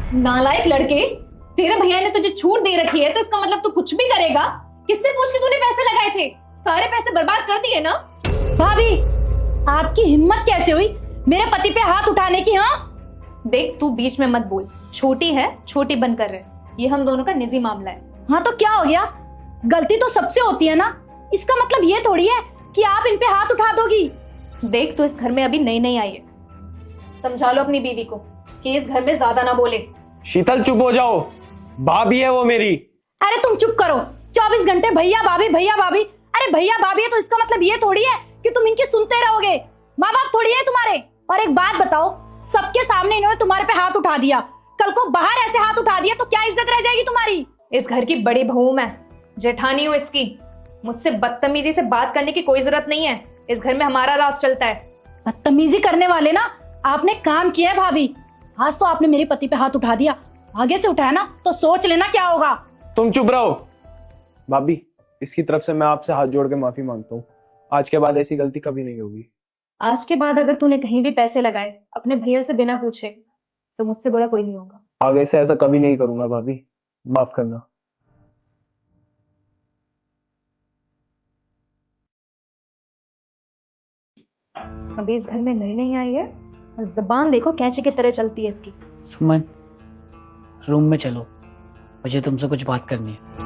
नालायक लड़के, तेरे भैया ने तुझे छूट दे रखी है तो इसका मतलब तू कुछ भी करेगा। किससे पूछ के तूने पैसे लगाए थे? सारे पैसे बर्बाद कर दिए ना। भाभी, आपकी हिम्मत कैसे हुई मेरे पति पे हाथ उठाने की? हाँ देख, तू बीच में मत बोल। छोटी है, छोटी बनकर रहे। ये हम दोनों का निजी मामला है। हाँ तो क्या हो गया? गलती तो सबसे होती है ना। इसका मतलब ये थोड़ी है कि आप इन पे हाथ उठा दोगी। देख, तू इस घर में अभी नई नई आई है। समझा लो अपनी बीवी को कि इस घर में ज्यादा ना बोले। शीतल चुप हो जाओ, भाभी है वो मेरी। अरे तुम चुप करो। 24 घंटे भैया भाभी भैया भाभी। अरे भैया भाभी है तो इसका मतलब ये थोड़ी है कि तुम इनकी सुनते रहोगे। माँ बाप थोड़ी है तुम्हारे। और एक बात बताओ, सबके सामने इन्होंने तुम्हारे पे हाथ उठा दिया, कल को बाहर ऐसे हाथ उठा दिया तो क्या इज्जत रह जाएगी तुम्हारी? इस घर की बड़ी बहू मैं, जेठानी हूँ इसकी। मुझसे बदतमीजी से बात करने की कोई जरूरत नहीं है। इस घर में हमारा राज चलता है। बदतमीजी करने वाले ना आपने काम किया है भाभी। आज तो आपने मेरे पति पे हाथ उठा दिया, आगे से उठाया ना तो सोच लेना क्या होगा। तुम चुप रहो। भाभी, इसकी तरफ से मैं आपसे हाथ जोड़ के माफी मांगता हूँ। आज के बाद ऐसी गलती कभी नहीं होगी। आज के बाद अगर तूने कहीं भी पैसे लगाए अपने भैया से बिना पूछे तो मुझसे बुरा कोई नहीं होगा। आगे से ऐसा कभी नहीं करूंगा भाभी, माफ करना। अभी इस घर में नई नई आई है और जबान देखो कैंची की तरह चलती है इसकी। सुमन, रूम में चलो, मुझे तुमसे कुछ बात करनी है।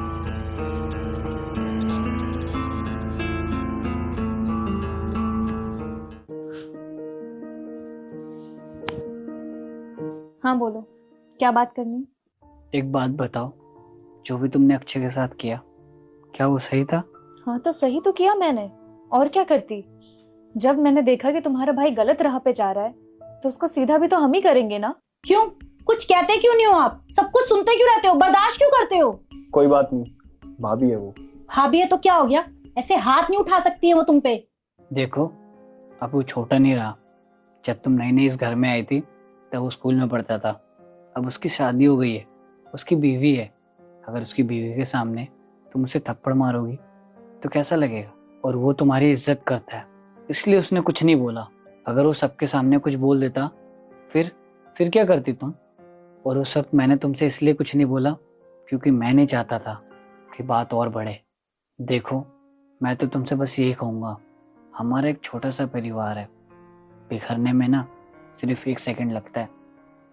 हाँ बोलो, क्या बात करनी है? एक बात बताओ, जो भी तुमने अक्षय के साथ किया, क्या वो सही था? हाँ तो सही तो किया मैंने, और क्या करती। जब मैंने देखा कि तुम्हारा भाई गलत राह पे जा रहा है तो उसको सीधा भी तो हम ही करेंगे ना। क्यों, कुछ कहते क्यों नहीं हो आप? सब कुछ सुनते क्यों रहते हो, बर्दाश्त क्यों करते हो? कोई बात नहीं, भाभी है वो। भाभी है तो क्या हो गया? ऐसे हाथ नहीं उठा सकती है वो तुम पे। देखो, अब वो छोटा नहीं रहा। जब तुम नई नई इस घर में आई थी तब वो स्कूल में पढ़ता था। अब उसकी शादी हो गई है, उसकी बीवी है। अगर उसकी बीवी के सामने तुम उसे थप्पड़ मारोगी तो कैसा लगेगा? और वो तुम्हारी इज्जत करता है, इसलिए उसने कुछ नहीं बोला। अगर वो सबके सामने कुछ बोल देता फिर क्या करती तुम? और उस वक्त मैंने तुमसे इसलिए कुछ नहीं बोला क्योंकि मैं नहीं चाहता था कि बात और बढ़े। देखो, मैं तो तुमसे बस यही कहूँगा, हमारा एक छोटा सा परिवार है। बिखरने में ना सिर्फ 1 सेकंड लगता है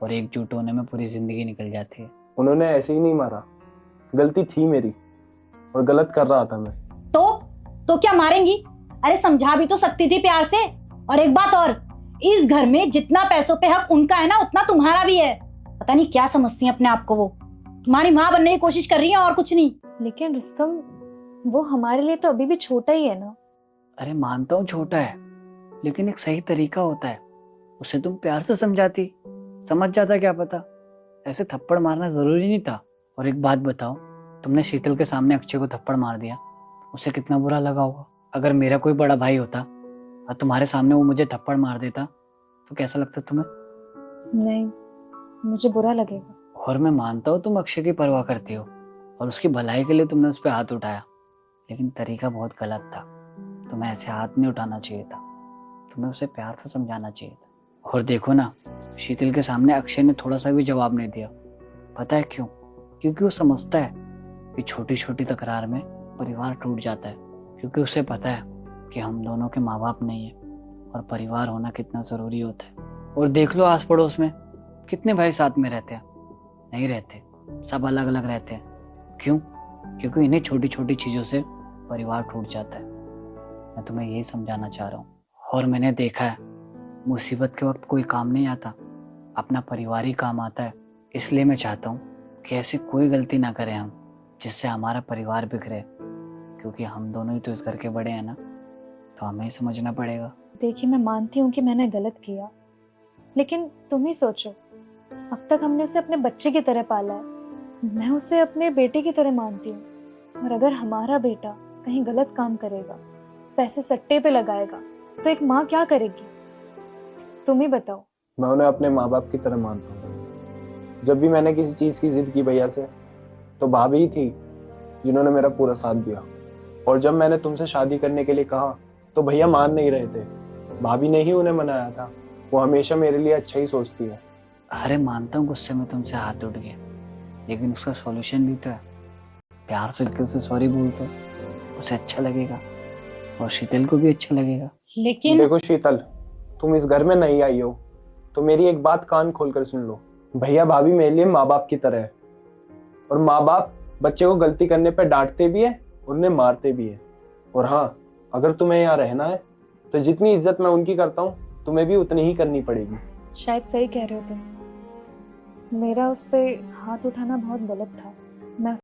और एकजुट होने में पूरी जिंदगी निकल जाती है। उन्होंने ऐसे ही नहीं मारा, गलती थी मेरी और गलत कर रहा था मैं। तो क्या मारेंगी? अरे समझा भी तो सकती थी प्यार से। और एक बात और, इस घर में जितना पैसों पे हक उनका है ना उतना तुम्हारा भी है। पता नहीं क्या समझती है अपने आप को। वो तुम्हारी माँ बनने की कोशिश कर रही है और कुछ नहीं। लेकिन रुस्तम, वो हमारे लिए तो अभी भी छोटा ही है ना। अरे मानता हूँ छोटा है, लेकिन एक सही तरीका होता है। उसे तुम प्यार से समझाती, समझ जाता। क्या पता ऐसे थप्पड़ मारना जरूरी नहीं था। और एक बात बताओ, तुमने शीतल के सामने अक्षय को थप्पड़ मार दिया, उसे कितना बुरा लगा होगा। अगर मेरा कोई बड़ा भाई होता और तुम्हारे सामने वो मुझे थप्पड़ मार देता तो कैसा लगता तुम्हें? नहीं, मुझे बुरा लगेगा। और मैं मानता हूँ तुम अक्षय की परवाह करती हो और उसकी भलाई के लिए तुमने उस पर हाथ उठाया, लेकिन तरीका बहुत गलत था। तुम्हें ऐसे हाथ नहीं उठाना चाहिए था, तुम्हें उसे प्यार से समझाना चाहिए था। और देखो ना, शीतल के सामने अक्षय ने थोड़ा सा भी जवाब नहीं दिया। पता है क्यों? क्योंकि वो समझता है कि छोटी छोटी तकरार में परिवार टूट जाता है। क्योंकि उसे पता है कि हम दोनों के माँ बाप नहीं है और परिवार होना कितना ज़रूरी होता है। और देख लो आस पड़ोस में कितने भाई साथ में रहते हैं? नहीं रहते, सब अलग अलग रहते हैं। क्यों? क्योंकि इन्हीं छोटी छोटी चीज़ों से परिवार टूट जाता है। मैं तुम्हें यही समझाना चाह रहा हूँ। और मैंने देखा है, मुसीबत के वक्त कोई काम नहीं आता, अपना परिवार ही काम आता है। इसलिए मैं चाहता हूँ कि ऐसी कोई गलती ना करें हम जिससे हमारा परिवार बिखरे। क्योंकि हम दोनों ही तो इस घर के बड़े हैं ना, तो हमें ही समझना पड़ेगा। देखिए, मैं मानती हूँ कि मैंने गलत किया, लेकिन तुम ही सोचो, अब तक हमने उसे अपने बच्चे की तरह पाला है। मैं उसे अपने बेटे की तरह मानती हूँ। और अगर हमारा बेटा कहीं गलत काम करेगा, पैसे सट्टे पे लगाएगा, तो एक माँ क्या करेगी? तुम ही बताओ। मैं उन्हें अपने माँ बाप की तरह मानता हूँ। जब भी मैंने किसी चीज की जिद की भैया से, तो भाभी ही थी जिन्होंने मेरा पूरा साथ दिया। और जब मैंने तुमसे शादी करने के लिए कहा तो भैया मान नहीं रहे थे, भाभी ने ही उन्हें मनाया था। वो हमेशा मेरे लिए अच्छा ही सोचती है। अरे मानता हूँ गुस्से में तुमसे हाथ उठ गया, लेकिन उसका सॉल्यूशन भी तो है। प्यार से उसे सॉरी बोल दो, उसे अच्छा लगेगा और शीतल को भी अच्छा लगेगा। लेकिन देखो शीतल, तुम इस घर में नहीं आई हो तो मेरी एक बात कान खोलकर सुन लो। भैया भाभी मेरे लिए माँ बाप की तरह है, और माँ बाप बच्चे को गलती करने पर डांटते भी है, उन्हें मारते भी है। और हाँ, अगर तुम्हें यहाँ रहना है तो जितनी इज्जत मैं उनकी करता हूँ तुम्हें भी उतनी ही करनी पड़ेगी। शायद सही कह रहे हो तुम। मेरा उस पे हाथ उठाना बहुत गलत था। मैं